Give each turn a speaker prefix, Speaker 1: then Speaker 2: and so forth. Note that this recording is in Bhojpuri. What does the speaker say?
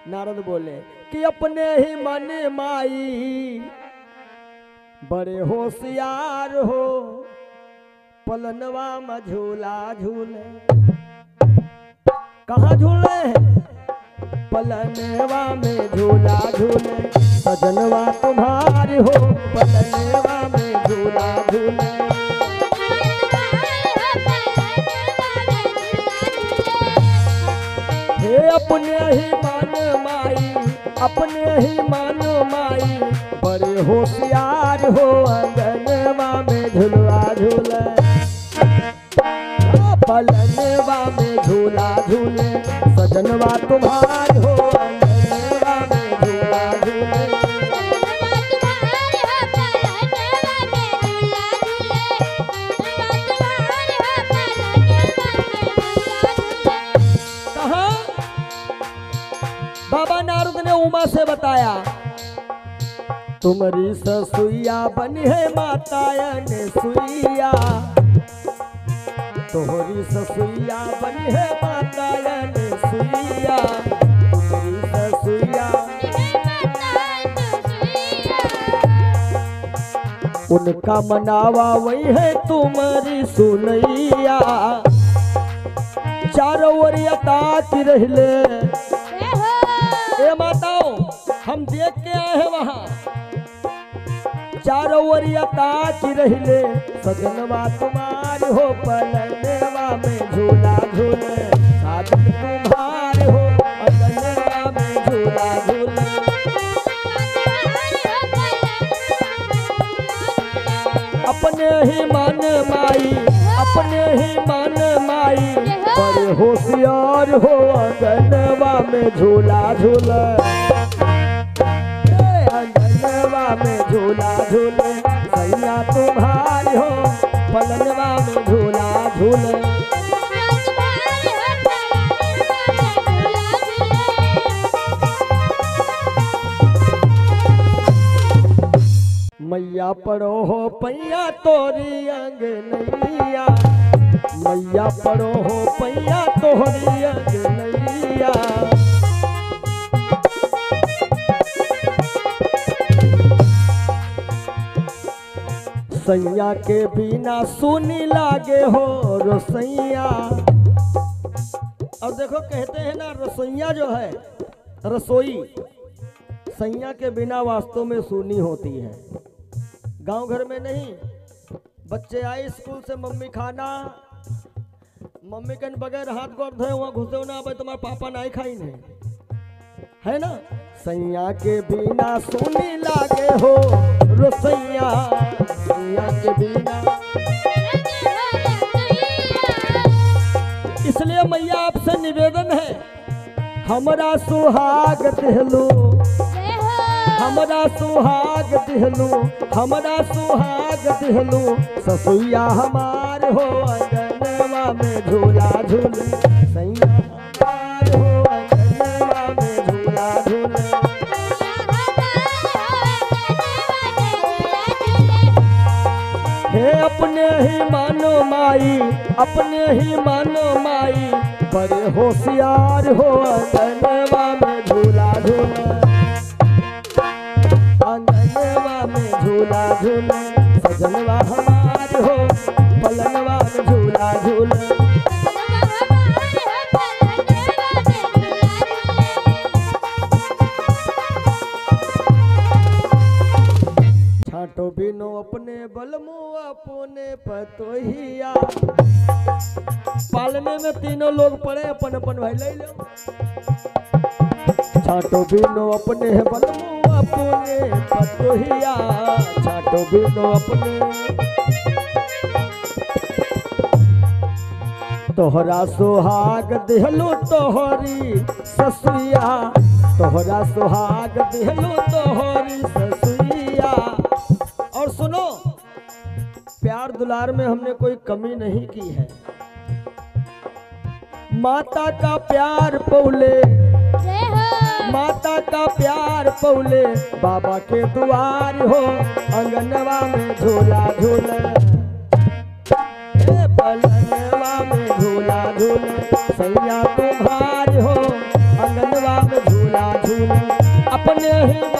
Speaker 1: नारद बोले कि अपने ही मन माई बड़े होशियार हो, पलनवा में झूला झूले। कहाँ झूले? पलनवा में झूला झूले, सजनवा तुम्हारी हो, पलनवा में झूला झूले। हे अपने ही मन माई, अपने ही मन माई बड़े होशियार हो, अंगनवा में झुलवा झूले। पलनवा में झूला झूले, सजनवा तुम्हारी हो, अंगनवा में झूला झूले। कहा बाबा नारद ने उमा से बताया, तुम्हारी ससुइया बनी है माता अनसुइया, तोहरी ससुइया बनी है माता अनसुइया, तुम्हारी ससुइया उनका मनावा वही है तुम्हारी सुनैया। चारों ओरिया ताक रहले, ए माताओं हम देख के आए हैं वहां, चारों ओरिया ताक रहले, सजनवा तुम्हारे हो, पलनवा में झूला झूले, साजन तुम्हारे हो, अंगनवा में झूला झूले। अपने ही मन माई, अपने ही मन माई बड़े होशियार हो, अंगनवा में झूला झूले, अंगनवा में झूला झूले, सैया तुम्हारी हो, पलनवा में झूला झूले। मैया पड़ो हो पैया तोरी अंगनैया, मैया पड़ो हो पैया तोरी अंगनैया। सैया के बिना सुनी लागे हो रसैया। अब देखो कहते हैं ना रसोइया जो है, रसोई सैया के बिना वास्तव में सुनी होती है। गांव घर में नहीं, बच्चे आए स्कूल से, मम्मी खाना, मम्मी के बगैर हाथ गोड़ धोए वहाँ घुसे ना, भाई तुम्हारे पापा नहीं खाई नहीं, है ना। सैया के बिना सुनी लागे हो रसैया, सैया के बिना। इसलिए मैया आपसे निवेदन है, हमरा सुहाग दिहलो, हमरा सुहाग दिहलो, हमरा सुहाग दिहलो, ससुइया हमार हो, अंगनवा में झूला झूले, सैया हमार हो, अंगनवा में झूला झूले। हे अपने ही मानो माई, अपने ही मानो माई बड़े होशियार हो, अंगनवा में झूला झूले, अंगनवा में झूला झूले, सजनवा हमार हो, पलनवा में झूला झूले। छाटो बिनो अपने बलमु अपने पतोहिया। पालने में तीनों लोग पड़े, अपन अपन भाई ले लो। छाटो बिनो अपने बलमु अपने पतोहिया, छाटो बिनो अपने। तोहरा सुहाग दिहलो तोहरी ससुइया, तोहरा सुहाग दिहलो तोहरी ससुइया। और सुनो, प्यार दुलार में हमने कोई कमी नहीं की है। माता का प्यार पौले, माता का प्यार पौले, बाबा के द्वार हो, अंगनवा में झूला झूले, पलनवा में झूला झूले, सैया तुम्हारी हो, अंगनवा में झूला नहीं